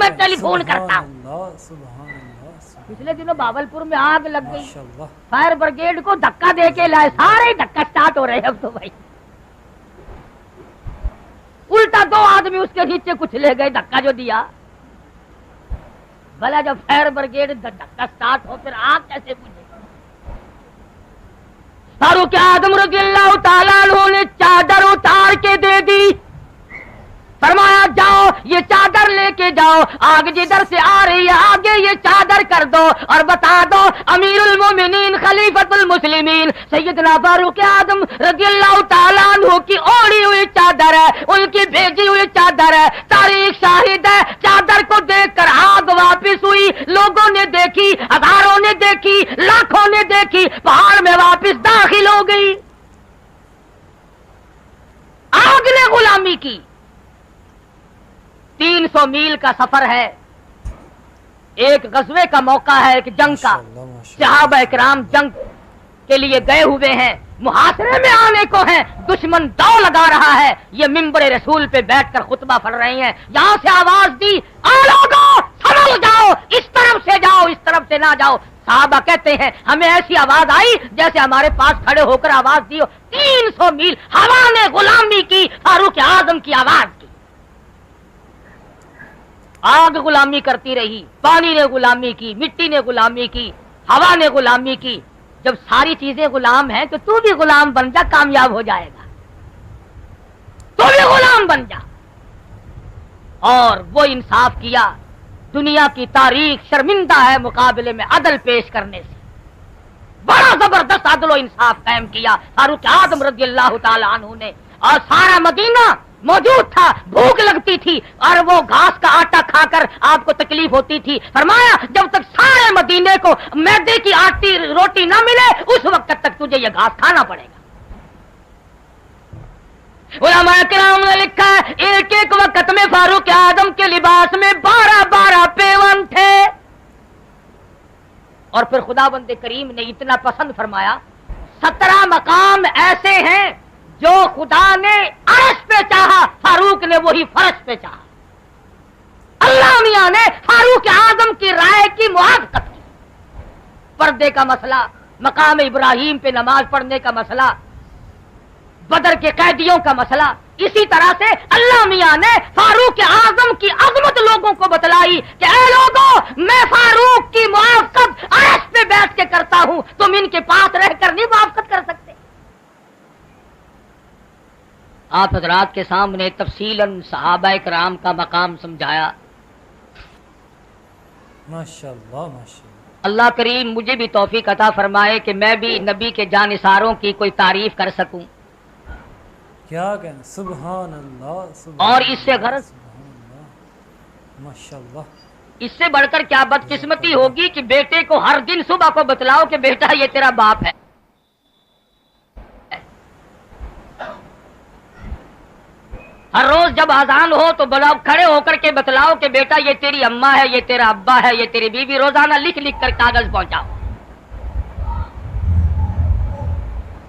میں ٹیلی فون کرتا ہوں. سبحان اللہ. پچھلے دنوں باولپور میں آگ لگ گئی, ماشاءاللہ. فائر بریگیڈ کو دھکا دے کے لائے, سارے دھکا سٹارٹ ہو رہے ہیں اب تو بھائی. الٹا 2 آدمی اس کے نیچے کچھ لے گئے دھکا جو دیا. بھلا جب فائر بریگیڈ دھکا سٹارٹ ہو پھر آگ کیسے بجھے؟ فاروق اعظم رضی اللہ تعالیٰ عنہ نے چادر اتار کے دے دی, فرمایا جاؤ یہ چادر لے کے جاؤ, آگ جدھر سے آ رہی ہے آگے یہ چادر کر دو اور بتا دو امیر المومنین خلیفۃ المسلمین سیدنا فاروق اعظم رضی اللہ تعالیٰ عنہ کی اوڑی ہوئی چادر ہے, ان کی بھیجی ہوئی چادر ہے. تاریخ شاہد ہے, چادر کو دیکھ کر آگ واپس ہوئی, لوگوں نے دیکھی, ہزاروں نے دیکھی, لاکھوں نے دیکھی, پہاڑ میں واپس داخل ہو گئی. آگ نے غلامی کی. 300 میل کا سفر ہے, ایک غزوے کا موقع ہے, ایک جنگ کا. صحابہ کرام جنگ کے لیے گئے ہوئے ہیں, محاصرے میں آنے کو ہیں, دشمن دو لگا رہا ہے. یہ منبر رسول پہ بیٹھ کر خطبہ پڑھ رہی ہیں. یہاں سے آواز دی, آ لوگو سنبھل جاؤ, اس طرف سے جاؤ, اس طرف سے نہ جاؤ. صحابہ کہتے ہیں ہمیں ایسی آواز آئی جیسے ہمارے پاس کھڑے ہو کر آواز دی ہو. 300 میل ہوا نے غلامی کی, فاروق اعظم کی آواز کی. آگ غلامی کرتی رہی, پانی نے غلامی کی, مٹی نے غلامی کی, ہوا نے غلامی کی. جب ساری چیزیں غلام ہیں تو بھی غلام بن جا, کامیاب ہو جائے گا. تو بھی غلام بن جا. اور وہ انصاف کیا. دنیا کی تاریخ شرمندہ ہے مقابلے میں عدل پیش کرنے سے. بڑا زبردست عدل و انصاف قائم کیا فاروق اعظم رضی اللہ تعالی عنہ نے. اور سارا مدینہ موجود تھا, بھوک لگتی تھی اور وہ گھاس کا آٹا کھا کر آپ کو تکلیف ہوتی تھی. فرمایا جب تک سارے مدینے کو میدے کی آٹی روٹی نہ ملے اس وقت تک تجھے یہ گھاس کھانا پڑے گا. علماء کرام نے لکھا ہے ایک ایک وقت میں فاروق اعظم کے لباس میں 12 پیون تھے. اور پھر خدا بند کریم نے اتنا پسند فرمایا, 17 مقام ایسے ہیں جو خدا نے عرش پہ چاہا, فاروق نے وہی فرش پہ چاہا. اللہ میاں نے فاروق اعظم کی رائے کی موافقت کی. پردے کا مسئلہ, مقام ابراہیم پہ نماز پڑھنے کا مسئلہ, بدر کے قیدیوں کا مسئلہ, اسی طرح سے اللہ میاں نے فاروق اعظم کی عظمت لوگوں کو بتلائی کہ اے لوگوں میں فاروق کی موافقت عرش پہ بیٹھ کے کرتا ہوں, تم ان کے پاس رہ کر نہیں موافقت کر سکتے. آپ حضرات کے سامنے تفصیلاً صحابہ کرام کا مقام سمجھایا. ماشاءاللہ ماشاءاللہ. اللہ کریم مجھے بھی توفیق عطا فرمائے کہ میں بھی نبی کے جانثاروں کی کوئی تعریف کر سکوں. کیا کہنا, سبحان اللہ. اور اس سے غرض ماشاءاللہ, اس سے بڑھ کر کیا بدقسمتی ہوگی کہ بیٹے کو ہر دن صبح کو بتلاؤ کہ بیٹا یہ تیرا باپ ہے. ہر روز جب اذان ہو تو بلاؤ, کھڑے ہو کر کے بتلاؤ کہ بیٹا یہ تیری اماں ہے, یہ تیرا ابا ہے, یہ تیری بیوی. روزانہ لکھ لکھ کر کاغذ پہنچاؤ.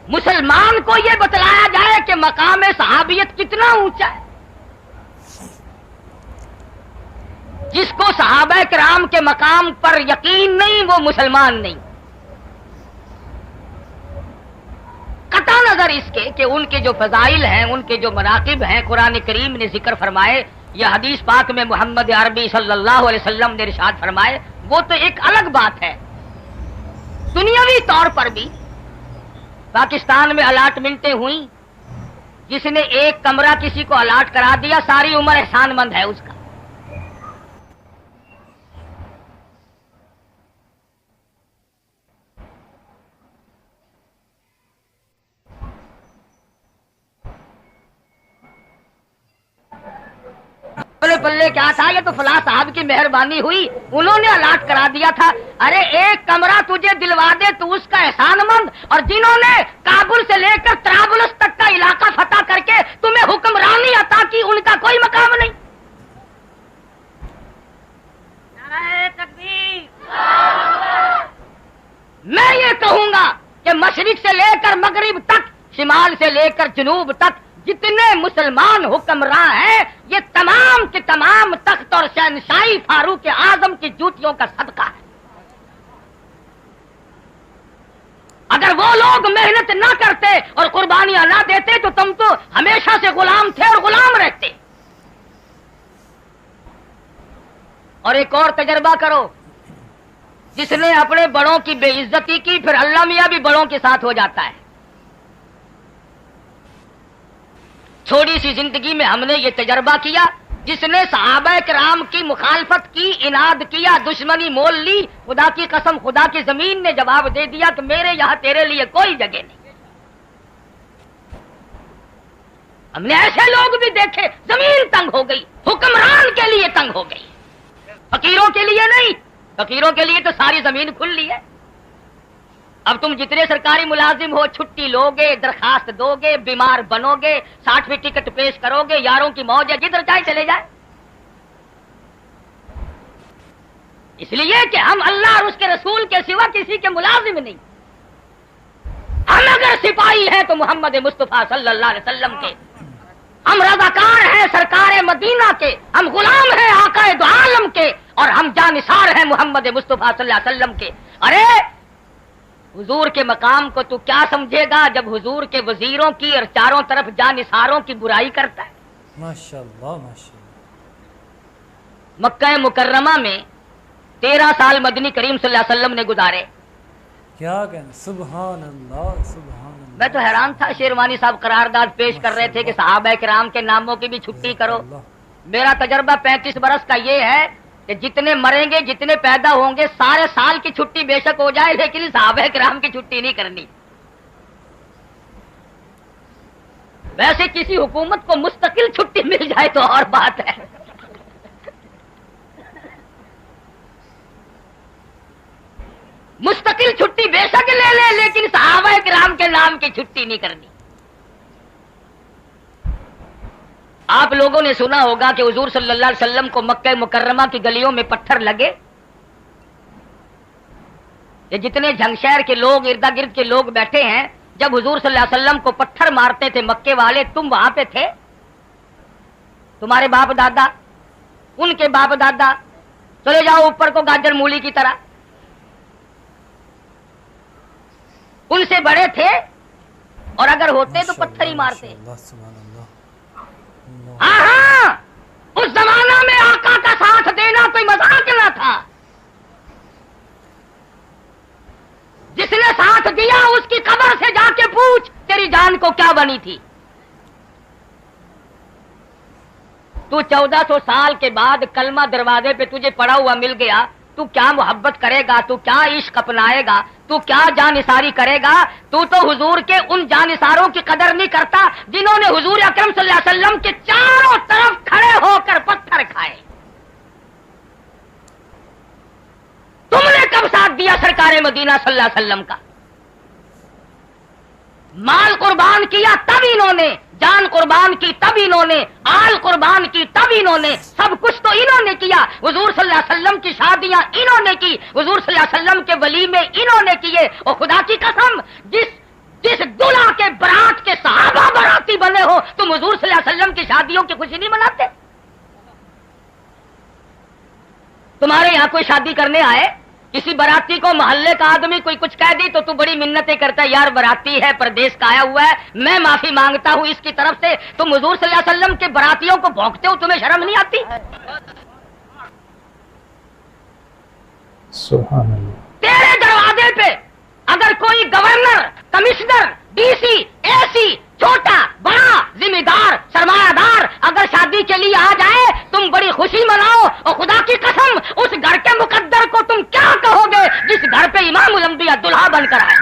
مسلمان کو یہ بتلایا جائے کہ مقام صحابیت کتنا اونچا ہے. جس کو صحابہ کرام کے مقام پر یقین نہیں وہ مسلمان نہیں. قطع نظر اس کے کہ ان کے جو فضائل ہیں, ان کے جو مناقب ہیں, قرآن کریم نے ذکر فرمائے یا حدیث پاک میں محمد عربی صلی اللہ علیہ وسلم نے ارشاد فرمائے, وہ تو ایک الگ بات ہے. دنیاوی طور پر بھی پاکستان میں الاٹمنٹیں ہوئیں, جس نے ایک کمرہ کسی کو الاٹ کرا دیا ساری عمر احسان مند ہے اس کا. پلے کیا تھا, یہ تو فلاں صاحب کی مہربانی ہوئی, انہوں نے الاٹ کرا دیا تھا. ارے ایک کمرہ تجھے دلوا دے تو اس کا احسان مند, اور جنہوں نے کابل سے لے کر طرابلس تک کا علاقہ فتح کر کے تمہیں حکمرانی عطا کی, ان کا کوئی مقام نہیں. نعرہ تکبیر. میں یہ کہوں گا کہ مشرق سے لے کر مغرب تک, شمال سے لے کر جنوب تک جتنے مسلمان حکمراں ہیں یہ تمام کے تمام تخت اور شہنشاہی فاروق اعظم کی جوتیوں کا صدقہ ہے. اگر وہ لوگ محنت نہ کرتے اور قربانیاں نہ دیتے تو تم تو ہمیشہ سے غلام تھے اور غلام رہتے. اور ایک اور تجربہ کرو, جس نے اپنے بڑوں کی بے عزتی کی پھر اللہ میاں بھی بڑوں کے ساتھ ہو جاتا ہے. تھوڑی سی زندگی میں ہم نے یہ تجربہ کیا, جس نے صحابہ کرام کی مخالفت کی, اناد کیا, دشمنی مول لی, خدا کی قسم خدا کی زمین نے جواب دے دیا کہ میرے یہاں تیرے لیے کوئی جگہ نہیں. ہم نے ایسے لوگ بھی دیکھے زمین تنگ ہو گئی, حکمران کے لیے تنگ ہو گئی, فقیروں کے لیے نہیں. فقیروں کے لیے تو ساری زمین کھلی ہے. اب تم جتنے سرکاری ملازم ہو چھٹی لو گے, درخواست دو گے, بیمار بنو گے, سرٹیفکیٹ پیش کرو گے, یاروں کی موج ہے, جدھر جائے چلے جائے. اس لیے کہ ہم اللہ اور اس کے رسول کے سوا کسی کے ملازم نہیں. ہم اگر سپاہی ہیں تو محمد مصطفیٰ صلی اللہ علیہ وسلم کے, ہم رضاکار ہیں سرکار مدینہ کے, ہم غلام ہیں آقا دو عالم کے, اور ہم جانثار ہیں محمد مصطفیٰ صلی اللہ علیہ وسلم کے. ارے حضور کے مقام کو تو کیا سمجھے گا جب حضور کے وزیروں کی اور چاروں طرف جانثاروں کی برائی کرتا ہے. ماشاءاللہ ماشاءاللہ. مکہ مکرمہ میں 13 سال مدنی کریم صلی اللہ علیہ وسلم نے گزارے. کیا کہنا, سبحان اللہ سبحان اللہ. میں تو حیران تھا, شیروانی صاحب قرارداد پیش کر رہے تھے کہ صحابہ کرام کے ناموں کی بھی چھٹی کرو. میرا تجربہ 35 برس کا یہ ہے کہ جتنے مریں گے, جتنے پیدا ہوں گے, سارے سال کی چھٹی بے شک ہو جائے لیکن صحابہ کرام کی چھٹی نہیں کرنی. ویسے کسی حکومت کو مستقل چھٹی مل جائے تو اور بات ہے. مستقل چھٹی بے شک لے لے لیکن صحابہ کرام کے نام کی چھٹی نہیں کرنی. آپ لوگوں نے سنا ہوگا کہ حضور صلی اللہ علیہ وسلم کو مکہ مکرمہ کی گلیوں میں پتھر لگے. یہ جتنے جھنگشہر کے لوگ, ارد گرد کے لوگ بیٹھے ہیں, جب حضور صلی اللہ علیہ وسلم کو پتھر مارتے تھے مکے والے, تم وہاں پہ تھے؟ تمہارے باپ دادا, ان کے باپ دادا, چلے جاؤ اوپر کو گاجر مولی کی طرح, ان سے بڑے تھے, اور اگر ہوتے تو پتھر ہی مارتے. ہاں, اس زمانہ میں آقا کا ساتھ دینا کوئی مذاق نہ تھا. جس نے ساتھ دیا اس کی قبر سے جا کے پوچھ تیری جان کو کیا بنی تھی. تو 1400 سال کے بعد کلمہ دروازے پہ تجھے پڑا ہوا مل گیا, تو کیا محبت کرے گا, تو کیا عشق اپنائے گا, تو کیا جانثاری کرے گا. تو حضور کے ان جانثاروں کی قدر نہیں کرتا جنہوں نے حضور اکرم صلی اللہ علیہ وسلم کے چاروں طرف کھڑے ہو کر پتھر کھائے. تم نے کب ساتھ دیا سرکار مدینہ صلی اللہ علیہ وسلم کا؟ مال قربان کیا تب انہوں نے, جان قربان کی تب انہوں نے, آل قربان کی تب انہوں نے, سب کچھ تو انہوں نے کیا. حضور صلی اللہ علیہ وسلم کی شادیاں انہوں نے کی, حضور صلی اللہ علیہ وسلم کے ولیمے انہوں نے کیے. اور خدا کی قسم جس دلہا کے برات کے صحابہ براتی بنے ہو, تم حضور صلی اللہ علیہ وسلم کی شادیوں کی خوشی نہیں مناتے؟ تمہارے یہاں کوئی شادی کرنے آئے, کسی براتی کو محلے کا آدمی کوئی کچھ کہہ دی تو بڑی منتیں کرتا ہے, یار براتی ہے, پردیس کا آیا ہوا ہے, میں معافی مانگتا ہوں اس کی طرف سے. تم حضور صلی اللہ علیہ وسلم کے براتیوں کو بھونکتے ہو, تمہیں شرم نہیں آتی؟ سبحان اللہ. تیرے دروازے پہ اگر کوئی گورنر, کمشنر, ڈی سی, اے سی, چھوٹا بڑا ذمہ دار سرمایہ دار اگر شادی کے لیے آ جائے, تم بڑی خوشی مناؤ. اور خدا کی قسم اس گھر کے مقدر کو تم کیا کہو گے جس گھر پہ امام الانبیاء دلہا بن کر آئے.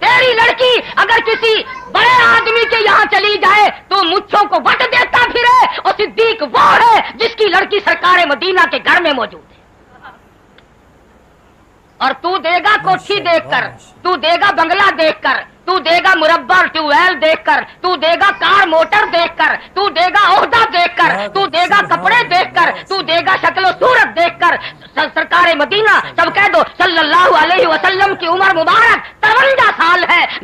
تیری لڑکی اگر کسی بڑے آدمی کے یہاں چلی جائے تو مچھوں کو وٹ دیتا پھرے, اور صدیق وہ ہے جس کی لڑکی سرکار مدینہ کے گھر میں موجود ہے. اور تو دے گا کوٹھی دیکھ کر, تو دے گا بنگلہ دیکھ کر, تو دے گا مربع ٹیوب ویل دیکھ کر, تو دے گا کار موٹر دیکھ کر, تو دے گا عہدہ دیکھ کر, تو دے گا کپڑے دیکھ کر, تو دے گا شکل و صورت دیکھ کر. سرکار مدینہ, سب کہہ دو صلی اللہ علیہ وسلم کی عمر مبارک 53 سال ہے,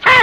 6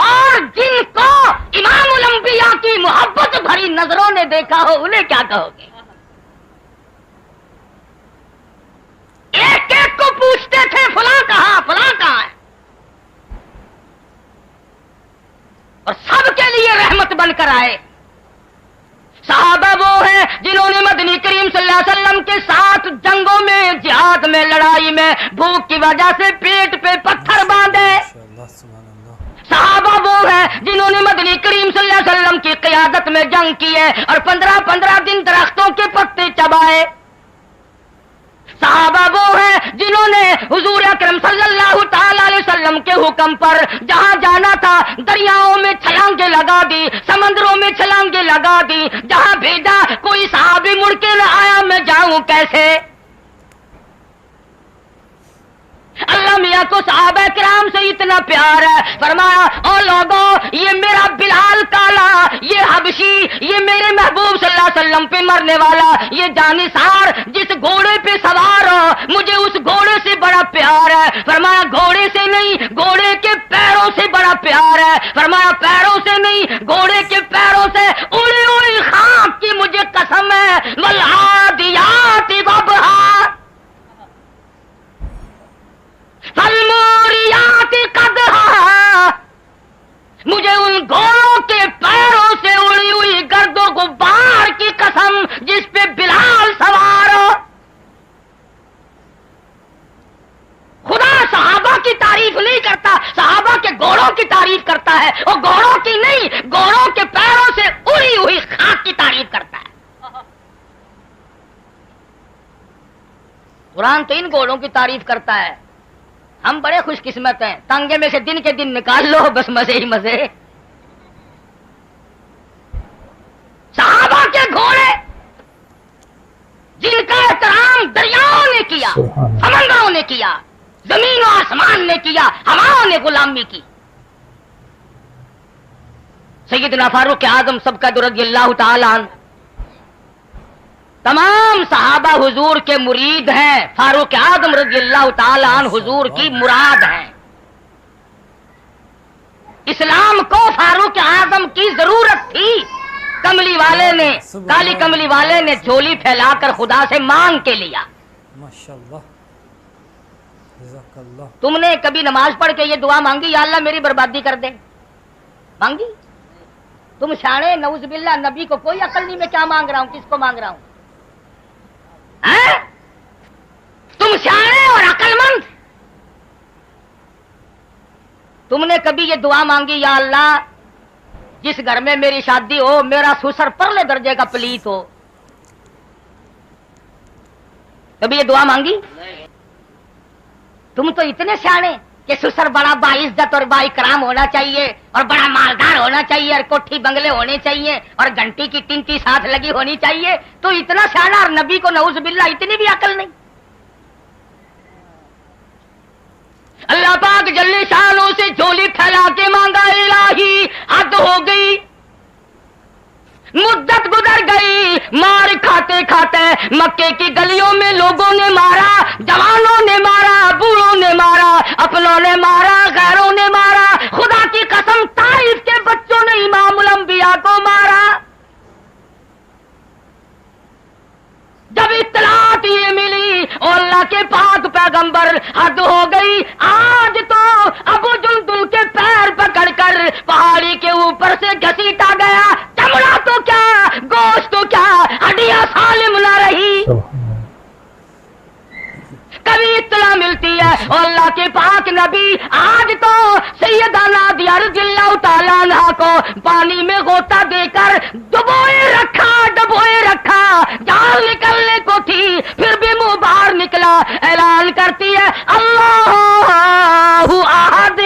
اور جن کو امام الانبیاء کی محبت بھری نظروں نے دیکھا ہو انہیں کیا کہو گے؟ ایک ایک کو پوچھتے تھے فلاں کہاں ہے، اور سب کے لیے رحمت بن کر آئے۔ صحابہ وہ ہیں جنہوں نے مدنی کریم صلی اللہ علیہ وسلم کے ساتھ جنگوں میں، جہاد میں، لڑائی میں بھوک کی وجہ سے پیٹ پہ پتھر باندھے۔ صحابہ وہ ہیں جنہوں نے مدنی کریم صلی اللہ علیہ وسلم کی قیادت میں جنگ کی ہے اور 15 دن درختوں کے پتے چبائے۔ صحابہ وہ ہیں جنہوں نے حضور اکرم صلی اللہ تعالی علیہ وسلم کے حکم پر جہاں جانا تھا دریاؤں میں چھلانگیں لگا دی، سمندروں میں چھلانگیں لگا دی، جہاں بھیجا کوئی صحابی مڑ کے نہ آیا، میں جاؤں کیسے؟ اللہ میاں کو صحابہ کرام سے اتنا پیار ہے، فرمایا او لوگو یہ میرا بلال کالا، یہ حبشی، یہ میرے محبوب صلی اللہ علیہ وسلم پہ مرنے والا، یہ جانثار جس گھوڑے پہ سوار ہو مجھے اس گھوڑے سے بڑا پیار ہے۔ فرمایا گھوڑے سے نہیں، گھوڑے کے پیروں سے بڑا پیار ہے۔ فرمایا پیروں سے نہیں، گھوڑے کے پیروں سے اڑی اڑی خاک کی مجھے قسم ہے، والعادیات ضبحا فالموریات قدحا، مجھے ان گھوڑوں کے پیروں سے اڑی ہوئی گرد و غبار کی قسم جس پہ بلال سوار ہو۔ خدا صحابہ کی تعریف نہیں کرتا، صحابہ کے گھوڑوں کی تعریف کرتا ہے، اور گھوڑوں کی نہیں، گھوڑوں کے پیروں سے اڑی ہوئی خاک کی تعریف کرتا ہے۔ قرآن تو ان گھوڑوں کی تعریف کرتا ہے۔ ہم بڑے خوش قسمت ہیں، تانگے میں سے دن کے دن نکال لو بس مزے ہی مزے۔ صحابہ کے گھوڑے جن کا احترام دریاؤں نے کیا، سمندروں نے کیا، زمین و آسمان نے کیا، ہواؤں نے غلامی کی۔ سیدنا فاروق اعظم سبقت رضی اللہ تعالی عنہ، تمام صحابہ حضور کے مرید ہیں، فاروق اعظم رضی اللہ تعالی عنہ حضور کی مراد ہیں۔ اسلام کو فاروق اعظم کی ضرورت تھی، کملی والے نے، کالی کملی والے نے جھولی پھیلا کر خدا سے مانگ کے لیا۔ ماشاءاللہ، جزاک اللہ۔ تم نے کبھی نماز پڑھ کے یہ دعا مانگی یا اللہ میری بربادی کر دے؟ مانگی؟ تم شانے نعوذ باللہ، نبی کو کوئی عقل نہیں میں کیا مانگ رہا ہوں، کس کو مانگ رہا ہوں؟ تم شانے اور عقل مند، تم نے کبھی یہ دعا مانگی یا اللہ جس گھر میں میری شادی ہو میرا سسر پرلے درجے کا پلیت ہو؟ کبھی یہ دعا مانگی؟ تم تو اتنے سیانے کہ سسر بڑا باعزت اور بااکرام ہونا چاہیے اور بڑا مالدار ہونا چاہیے اور کوٹھی بنگلے ہونے چاہیے اور گھنٹی کی ٹنکی ساتھ لگی ہونی چاہیے، تو اتنا سیانا اور نبی کو نعوذ باللہ اتنی بھی عقل نہیں۔ اللہ پاک جل شانہ سے جھولی پھیلا کے مانگا، الہی حد ہو گئی، مدت گزر گئی، مار کھاتے کھاتے مکے کی گلیوں میں لوگوں نے مارا، جوانوں نے مارا، بوڑھوں نے مارا، اپنوں نے مارا، غیروں نے مارا، خدا کی قسم طائف کے بچوں نے امام الانبیاء کو مارا۔ جب اطلاعات یہ ملی اور اللہ کے پاک پیغمبر، حد ہو گئی، آج تو ابو جندل کے پیر پکڑ کر پہاڑی کے اوپر سے گھسیٹا گیا، چمڑا تو کیا، گوشت تو کیا، ہڈیاں سالم نہ رہی۔ کبھی اطلاع ملتی ہے اور اللہ کے پاک نبی آج تو سیدہ نادیہ رضی اللہ تعالیٰ عنہ کو پانی میں غوطہ دے کر ڈبوئے رکھا، جان نکلنے کو تھی پھر بھی منہ باہر نکلا، اعلان کرتی ہے اللہ احد۔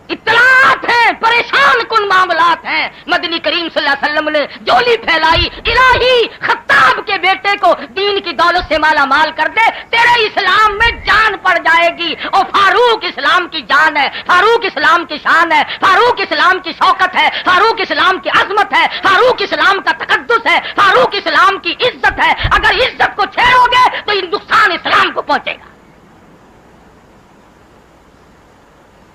اطلاعات ہیں، پریشان کن معاملات ہیں، مدنی کریم صلی اللہ علیہ وسلم نے جولی پھیلائی، الہی خطاب کے بیٹے کو دین کی دولت سے مالا مال کر دے، تیرے اسلام میں جان پڑ جائے گی۔ اور فاروق اسلام کی جان ہے، فاروق اسلام کی شان ہے، فاروق اسلام کی شوکت ہے، فاروق اسلام کی عظمت ہے، فاروق اسلام کا تقدس ہے، فاروق اسلام کی عزت ہے۔ اگر عزت کو چھیڑو گے تو نقصان اسلام کو پہنچے گا۔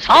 100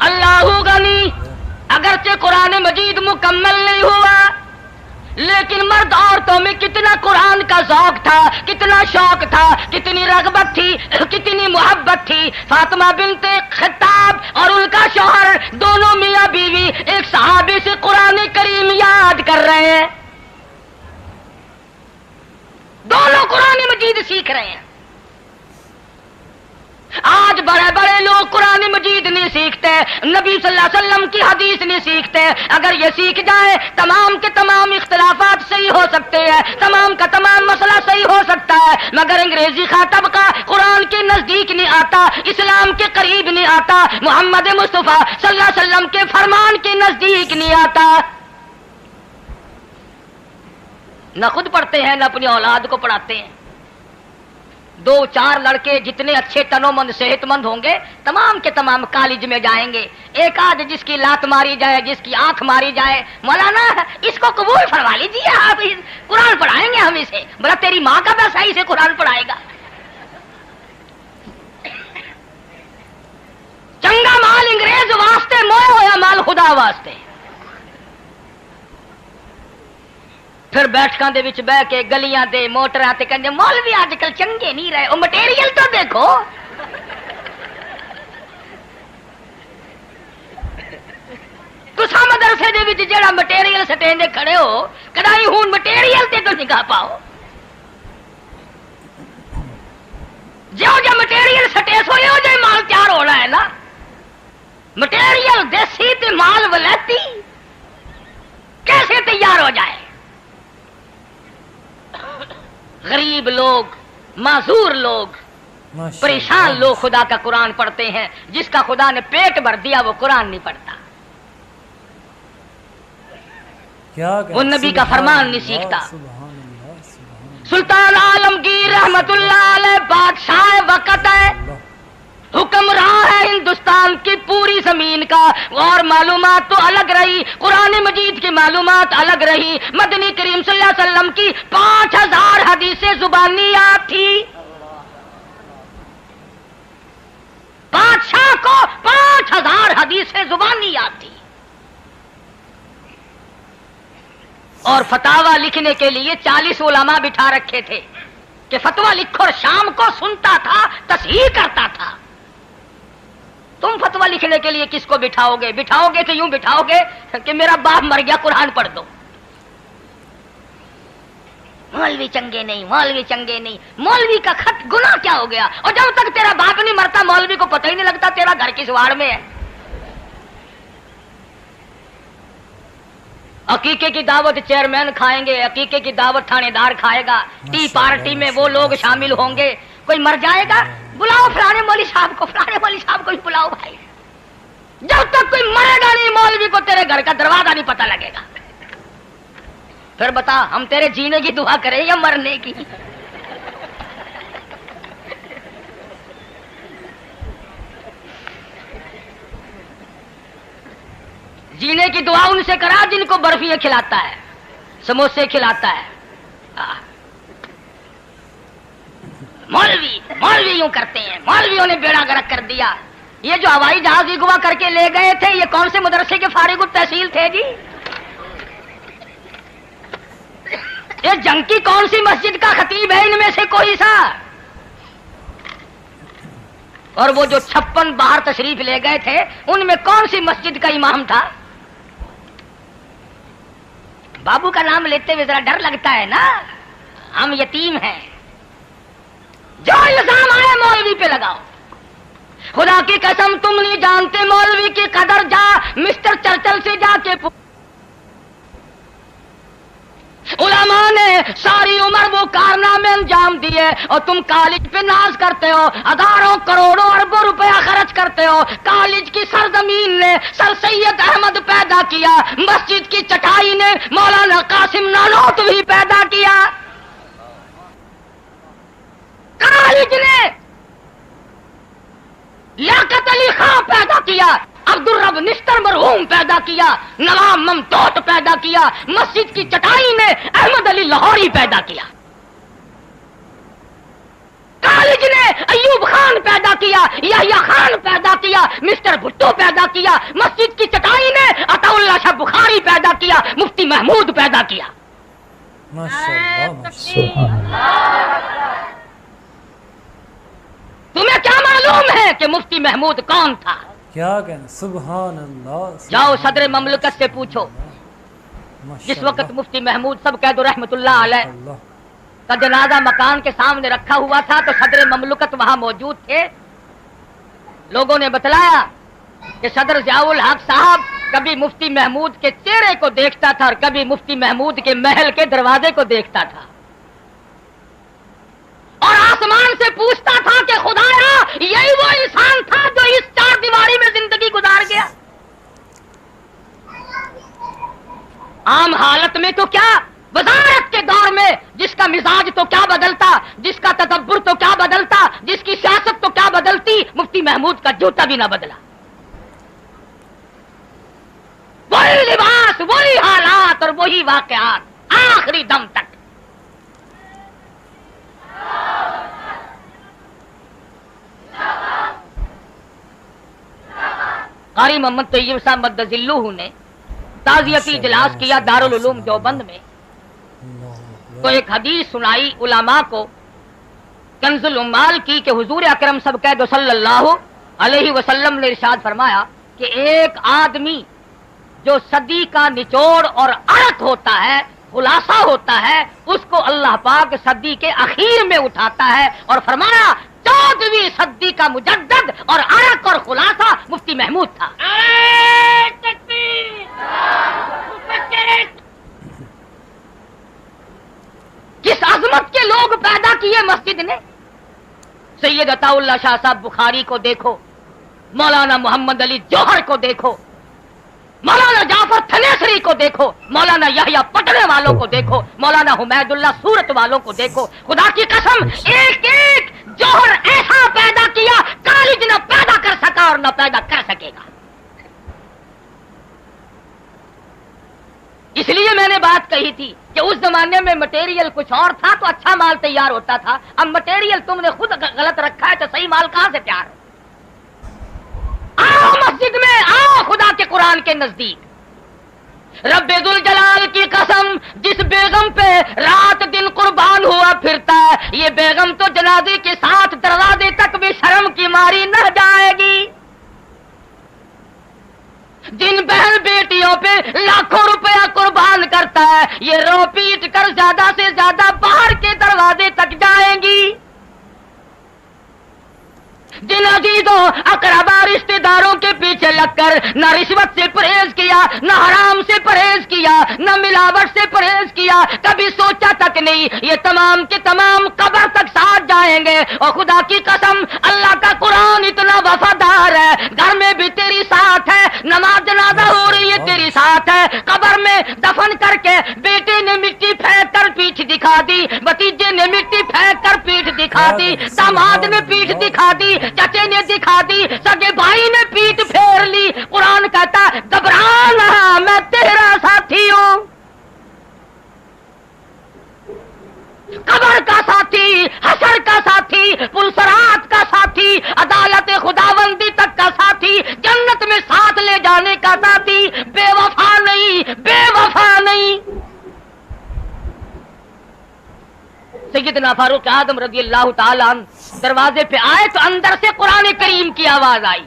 اللہ غنی، اگرچہ قرآن مجید مکمل نہیں ہوا لیکن مرد عورتوں میں کتنا قرآن کا ذوق تھا، کتنا شوق تھا، کتنی رغبت تھی، کتنی محبت تھی۔ فاطمہ بنت خطاب اور ان کا شوہر دونوں میاں بیوی ایک صحابی سے قرآن کریم یاد کر رہے ہیں، دونوں قرآن مجید سیکھ رہے ہیں۔ آج بڑے بڑے لوگ قرآن مجید نہیں سیکھتے، نبی صلی اللہ علیہ وسلم کی حدیث نہیں سیکھتے۔ اگر یہ سیکھ جائے تمام کے تمام اختلافات صحیح ہو سکتے ہیں، تمام کا تمام مسئلہ صحیح ہو سکتا ہے، مگر انگریزی خاطب کا قرآن کے نزدیک نہیں آتا، اسلام کے قریب نہیں آتا، محمد مصطفیٰ صلی اللہ علیہ وسلم کے فرمان کے نزدیک نہیں آتا۔ نہ خود پڑھتے ہیں نہ اپنی اولاد کو پڑھاتے ہیں۔ 2-4 لڑکے جتنے اچھے تنو مند صحت مند ہوں گے تمام کے تمام کالج میں جائیں گے، ایک آدھ جس کی لات ماری جائے، جس کی آنکھ ماری جائے، مولانا اس کو قبول فرما لیجیے، آپ قرآن پڑھائیں گے ہم اسے، بڑا تیری ماں کا پیسہ اسے قرآن پڑھائے گا۔ چنگا مال انگریز واسطے، مویا ہوا مال خدا واسطے۔ پھر بیٹھکاں دے وچ بہ کے گلیاں دے موٹراں تے کہندے مولوی اج کل چنگے نہیں رہے، او مٹیریل تو دیکھو۔ تساں مدرسے دے وچ جڑا مٹیریل سٹیندے کھڑے ہو، کدائی ہون مٹیریل تے تو نگاہ پاؤ۔ جو مٹیریل سٹے سو ہو جو مال تیار ہونا ہے نا، مٹیریل دیسی تے مال ولایتی کیسے تیار ہو جائے؟ غریب لوگ، معذور لوگ، پریشان لوگ خدا کا قرآن پڑھتے ہیں۔ جس کا خدا نے پیٹ بھر دیا وہ قرآن نہیں پڑھتا، وہ نبی کا فرمان نہیں سیکھتا۔ سلطان عالمگیر رحمت اللہ علیہ بادشاہ وقت ہے، حکمراں ہے ہندوستان کی پوری زمین کا، اور معلومات تو الگ رہی، قرآن مجید کی معلومات الگ رہی، مدنی کریم صلی اللہ علیہ وسلم کی 5000 حدیثیں زبانیات تھی۔ بادشاہ کو 5000 حدیثیں زبانیات تھی، اور فتاوی لکھنے کے لیے 40 علماء بٹھا رکھے تھے کہ فتویٰ لکھو، اور شام کو سنتا تھا، تصحیح کرتا تھا۔ تم فتویٰ لکھنے کے لیے کس کو بٹھاؤ گے؟ بٹھاؤ گے تو یوں بٹھاؤ گے کہ میرا باپ مر گیا قرآن پڑھ دو۔ مولوی چنگے نہیں، مولوی چنگے نہیں، مولوی کا خط گناہ کیا ہو گیا؟ اور جب تک تیرا باپ نہیں مرتا مولوی کو پتہ ہی نہیں لگتا تیرا گھر کس واڑ میں ہے۔ عقیقے کی دعوت چیئرمین کھائیں گے، عقیقے کی دعوت تھانے دار کھائے گا، ٹی پارٹی میں وہ لوگ شامل ہوں گے۔ کوئی مر جائے گا، بلاؤ فلانے مولوی صاحب کو، فلانے مولوی صاحب کو ہی بلاؤ بھائی۔ جب تک کوئی مرے گا نہیں مولوی کو تیرے گھر کا دروازہ نہیں پتہ لگے گا۔ پھر بتا ہم تیرے جینے کی دعا کریں یا مرنے کی؟ جینے کی دعا ان سے کرا جن کو برفیاں کھلاتا ہے، سموسے کھلاتا ہے۔ مولوی یوں کرتے ہیں، مولویوں نے بیڑا گرک کر دیا۔ یہ جو ہوائی جہاز اغوا کر کے لے گئے تھے یہ کون سے مدرسے کے فارغ التحصیل تھے جی؟ یہ جنگ کی کون سی مسجد کا خطیب ہے ان میں سے کوئی سا؟ اور وہ جو 56 باہر تشریف لے گئے تھے ان میں کون سی مسجد کا امام تھا؟ بابو کا نام لیتے ہوئے ذرا ڈر لگتا ہے نا، ہم یتیم ہیں۔ جو الزام آئے مولوی پہ لگاؤ۔ خدا کی قسم تم نہیں جانتے مولوی کی قدر، جا مسٹر چرچل سے جا کے علماء نے ساری عمر وہ کارنامے انجام دیے اور تم کالج پہ ناز کرتے ہو، ہزاروں کروڑوں اربوں روپیہ خرچ کرتے ہو۔ کالج کی سرزمین نے سر سید احمد پیدا کیا، مسجد کی چٹائی نے مولانا قاسم نانوتوی پیدا کیا، کالج نے لیاقت علی خان پیدا کیا، عبد الرب نشتر مرحوم پیدا کیا، نواب ممتوت پیدا کیا، مسجد کی چٹائی میں احمد علی لاہوری پیدا کیا، کالج نے ایوب خان خان پیدا کیا، یحییٰ خان پیدا کیا، مسٹر بھٹو پیدا کیا، مسجد کی چٹائی نے عطا اللہ شاہ بخاری پیدا کیا، مفتی محمود پیدا کیا۔ ماشاءاللہ ماشاءاللہ۔ سبحان اللہ۔ تمہیں کیا معلوم ہے کہ مفتی محمود کون تھا؟ کیا کہنا، سبحان اللہ۔ جاؤ صدر مملکت سے پوچھو، جس وقت مفتی محمود سب کہہ دو رحمت اللہ علیہ کا جنازہ مکان کے سامنے رکھا ہوا تھا تو صدر مملکت وہاں موجود تھے۔ لوگوں نے بتلایا کہ صدر ضیاء الحق صاحب کبھی مفتی محمود کے چہرے کو دیکھتا تھا اور کبھی مفتی محمود کے محل کے دروازے کو دیکھتا تھا، اور آسمان سے پوچھتا تھا کہ خدایا یہی وہ انسان تھا جو اس چار دیواری میں زندگی گزار گیا۔ عام حالت میں تو کیا، وزارت کے دور میں جس کا مزاج تو کیا بدلتا، جس کا تدبر تو کیا بدلتا، جس کی سیاست تو کیا بدلتی، مفتی محمود کا جوتا بھی نہ بدلا۔ وہی لباس، وہی حالات اور وہی واقعات آخری دم تک۔ قاری محمد طیب صاحب مدد ذلہ نے تعزیتی اجلاس کیا دارالعلوم دیوبند میں، تو ایک حدیث سنائی علماء کو کنز العمال کی کہ حضور اکرم صلی اللہ علیہ وسلم نے ارشاد فرمایا کہ ایک آدمی جو صدی کا نچوڑ اور عرق ہوتا ہے، خلاصہ ہوتا ہے، اس کو اللہ پاک صدی کے اخیر میں اٹھاتا ہے، اور فرمایا 14ویں صدی کا مجدد اور عرق اور خلاصہ مفتی محمود تھا۔ کس عظمت کے لوگ پیدا کیے مسجد نے۔ سید عطا اللہ شاہ صاحب بخاری کو دیکھو، مولانا محمد علی جوہر کو دیکھو، مولانا جعفر تھنیسری کو دیکھو، مولانا یحییٰ پٹنے والوں کو دیکھو، مولانا حمید اللہ سورت والوں کو دیکھو۔ خدا کی قسم ایک ایک جوہر ایسا پیدا کیا کالج نہ پیدا کر سکا اور نہ پیدا کر سکے گا۔ اس لیے میں نے بات کہی تھی کہ اس زمانے میں مٹیریل کچھ اور تھا تو اچھا مال تیار ہوتا تھا، اب مٹیریل تم نے خود غلط رکھا ہے تو صحیح مال کہاں سے تیار ہو؟ آؤ مسجد میں، آؤ خدا کے قرآن کے نزدیک۔ رب ذوالجلال کی قسم، جس بیگم پہ رات دن قربان ہوا پھرتا ہے، یہ بیگم تو جنازے کے ساتھ دروازے تک بھی شرم کی ماری نہ جائے گی۔ جن بہن بیٹیوں پہ لاکھوں روپیہ قربان کرتا ہے، یہ رو پیٹ کر زیادہ سے زیادہ باہر کے دروازے تک جائیں گی۔ جن عزیزوں اقربا رشتے داروں کے پیچھے لگ کر نہ رشوت سے پرہیز کیا، نہ حرام سے پرہیز کیا، نہ ملاوٹ سے پرہیز کیا، کبھی سوچا تک نہیں یہ تمام کے تمام قبر تک ساتھ جائیں گے۔ اور خدا کی قسم اللہ کا قرآن اتنا وفادار ہے، گھر میں بھی تیری ساتھ ہے، نماز جنازہ ہو رہی ہے تیری ساتھ ہے، قبر میں دفن کر کے بیٹے نے مٹی پھینک کر پیٹھ دکھا دی، بھتیجے نے مٹی پھینک کر پیٹھ دکھا دی، داماد نے پیٹھ دکھا دی، چچے نے دکھا دی، سگے بھائی نے پیٹ پھیر لی۔ قرآن کہتا گھبرانا میں تیرا ساتھی ہوں، قبر کا ساتھی، حشر کا ساتھی، پلسرات کا ساتھی، عدالت خداوندی تک کا ساتھی، جنت میں ساتھ لے جانے کا ساتھی، بے وفا نہیں، بے وفا نہیں۔ سیدنا فاروق اعظم رضی اللہ تعالیٰ عنہ دروازے پہ آئے تو اندر سے قرآن کریم کی آواز آئی۔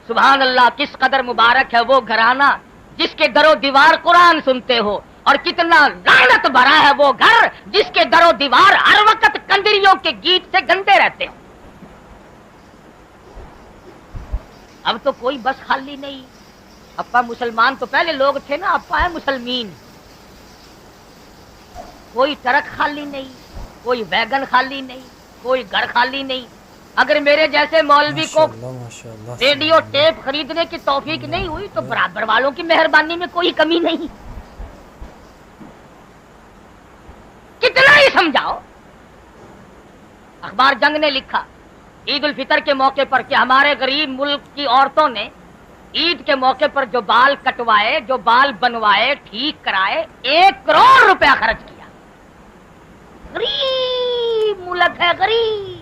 سبحان اللہ، کس قدر مبارک ہے وہ گھرانہ جس کے در و دیوار قرآن سنتے ہو، اور کتنا لعنت بھرا ہے وہ گھر جس کے در و دیوار ہر وقت کندریوں کے گیت سے گندے رہتے ہو۔ اب تو کوئی بس خالی نہیں۔ اپا مسلمان تو پہلے لوگ تھے نا، اپا ہے مسلمین۔ کوئی ٹرک خالی نہیں، کوئی ویگن خالی نہیں، کوئی گھر خالی نہیں۔ اگر میرے جیسے مولوی کو ریڈیو ٹیپ خریدنے کی توفیق نہیں ہوئی تو برابر والوں کی مہربانی میں کوئی کمی نہیں۔ کتنا ہی سمجھاؤ۔ اخبار جنگ نے لکھا عید الفطر کے موقع پر کہ ہمارے غریب ملک کی عورتوں نے عید کے موقع پر جو بال کٹوائے، جو بال بنوائے، ٹھیک کرائے، 1 کروڑ روپیہ خرچ کیا۔ غریب ملک ہے، غریب۔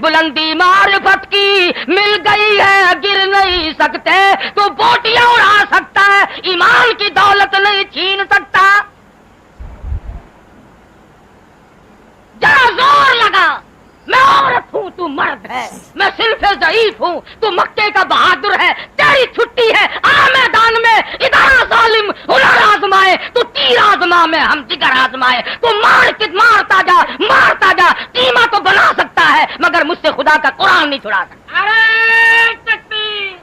بلندی معرفت کی مل گئی ہے گر نہیں سکتے، تو بوٹیاں اڑا سکتا ہے ایمان کی دولت نہیں چھین سکتا. ذرا زور لگا، میں عورت ہوں تو مرد ہے، میں صرف ضعیف ہوں تو مکے کا بہادر ہے. تیری چھٹی ہے، آ میدان میں، ادھر ظالم ہنر آزمائے تو تیر آزما میں ہم جگر آزمائے. تو مارتا جا، قیمہ تو بنا سکتا ہے مگر مجھ سے خدا کا قرآن نہیں چھڑا سکتا. ارے تکبیر!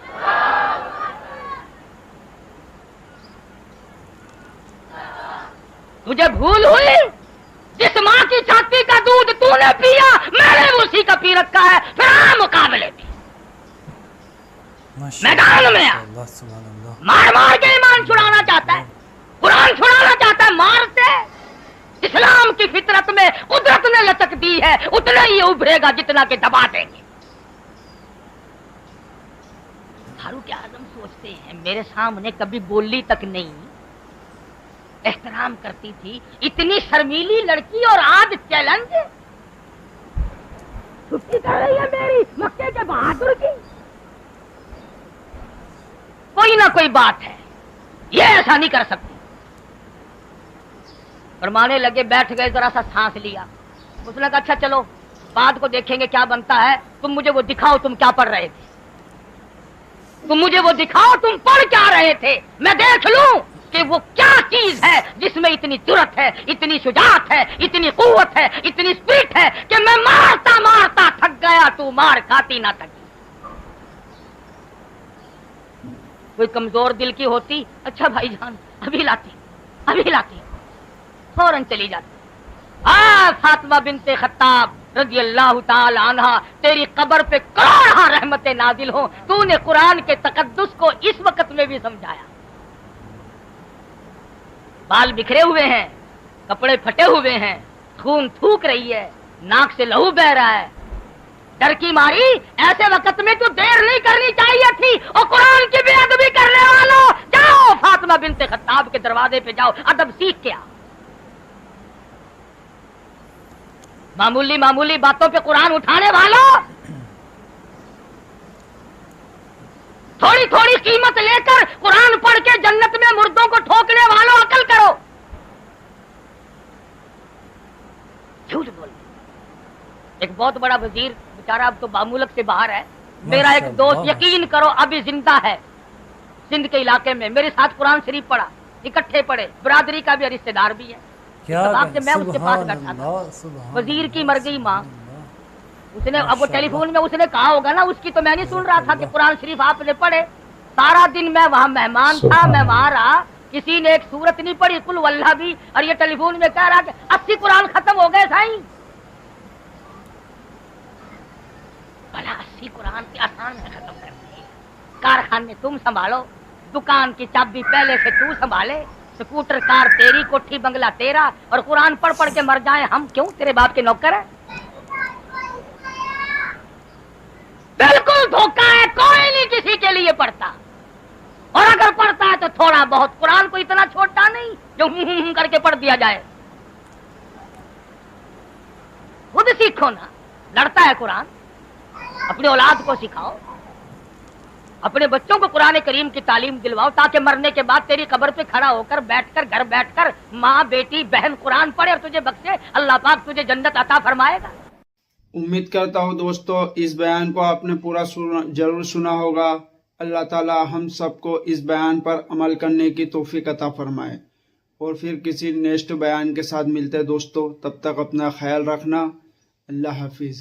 تجھے بھول ہوئی؟ جس ماں کی چھاتی کا دودھ تو نے پیا، میں نے اسی کا پی رکھا ہے. پھر آ مقابلے بھی میدان میں آ. مار کے ایمان چھڑانا چاہتا ہے، قرآن چھڑانا چاہتا ہے مار سے. اسلام کی فطرت میں قدرت نے لچک دی ہے، اتنا ہی ابھرے گا جتنا کہ دبا دیں گے. فاروق اعظم سوچتے ہیں میرے سامنے کبھی بولی تک نہیں، احترام کرتی تھی، اتنی شرمیلی لڑکی اور آج چیلنج چھٹی کر رہی ہے میری مکے کے بہادر کی. کوئی نہ کوئی بات ہے، یہ ایسا نہیں کر سکتی. فرمانے لگے، بیٹھ گئے، ذرا سا سانس لیا. اس نے کہا اچھا چلو بعد کو دیکھیں گے کیا بنتا ہے. تم مجھے وہ دکھاؤ تم کیا پڑھ رہے تھے، تم مجھے وہ دکھاؤ تم پڑھ کیا رہے تھے، میں دیکھ لوں کہ وہ کیا چیز ہے جس میں اتنی جرأت ہے، اتنی شجاعت ہے، اتنی قوت ہے، اتنی اسپرٹ ہے کہ میں مارتا تھک گیا، تو مار کھاتی نہ تھکی. کوئی کمزور دل کی ہوتی، اچھا بھائی جان ابھی لاتی فوراً چلی جاتی. فاطمہ بنت خطاب رضی اللہ تعالی عنہ، تیری قبر پہ کروڑوں رحمتیں نازل ہوں. تو نے قرآن کے تقدس کو اس وقت میں بھی سمجھایا. بال بکھرے ہوئے ہیں، کپڑے پھٹے ہوئے ہیں، خون تھوک رہی ہے، ناک سے لہو بہ رہا ہے. ڈر کی ماری ایسے وقت میں تو دیر نہیں کرنی چاہیے تھی. اور قرآن کی بے ادبی کرنے والوں، جاؤ فاطمہ بنت خطاب کے دروازے پہ جاؤ، ادب سیکھ کے آؤ. معمولی باتوں پہ قرآن اٹھانے والوں، تھوڑی قیمت لے کر قرآن پڑھ کے جنت میں مردوں کو ٹھوکنے والوں، عقل کرو. جھوٹ بول. ایک بہت بڑا وزیر بیچارہ اب تو بامولک سے باہر ہے، میرا ایک دوست، یقین کرو ابھی زندہ ہے سندھ کے علاقے میں، میرے ساتھ قرآن شریف پڑھا، اکٹھے پڑھے، برادری کا بھی رشتے دار بھی ہے. میں اس کے پاس بیٹھا تھا، وزیر کی مر گئی ماں. اس نے اب وہ ٹیلی فون میں اس نے کہا ہوگا نا، اس کی تو میں نہیں سن رہا تھا کہ قرآن شریف آپ نے پڑھے. سارا دن میں وہاں مہمان تھا، میں وہاں رہا، کسی نے ایک سورت نہیں پڑھی قل واللہ بھی، اور یہ ٹیلی فون میں کہہ رہا کہ 80 قرآن ختم ہو گئے سائیں. بھلا 80 قرآن کی آسان ہے ختم کرنے. کارخانے تم سنبھالو، دکان کی چابی پہلے سے تو سنبھالے، سکوٹر کار تیری، کوٹھی بنگلہ تیرا، اور قرآن پڑھ کے مر جائیں ہم کیوں تیرے باپ کے نوکر ہیں؟ بالکل دھوکہ ہے. کوئی نہیں کسی کے لیے پڑھتا، اور اگر پڑھتا ہے تو تھوڑا بہت. قرآن کو اتنا چھوٹا نہیں جو کر کے پڑھ دیا جائے. خود سیکھو نا، لڑتا ہے قرآن، اپنے اولاد کو سکھاؤ، اپنے بچوں کو قرآن کریم کی تعلیم دلواؤ، تاکہ مرنے کے بعد تیری قبر پہ کھڑا ہو کر گھر بیٹھ کر ماں بیٹی بہن قرآن پڑھے اور تجھے بخشے. اللہ پاک تجھے جنت عطا فرمائے گا. امید کرتا ہوں دوستو اس بیان کو آپ نے پورا ضرور سنا ہوگا. اللہ تعالی ہم سب کو اس بیان پر عمل کرنے کی توفیق عطا فرمائے. اور پھر کسی نیکسٹ بیان کے ساتھ ملتے دوستو، تب تک اپنا خیال رکھنا. اللہ حافظ.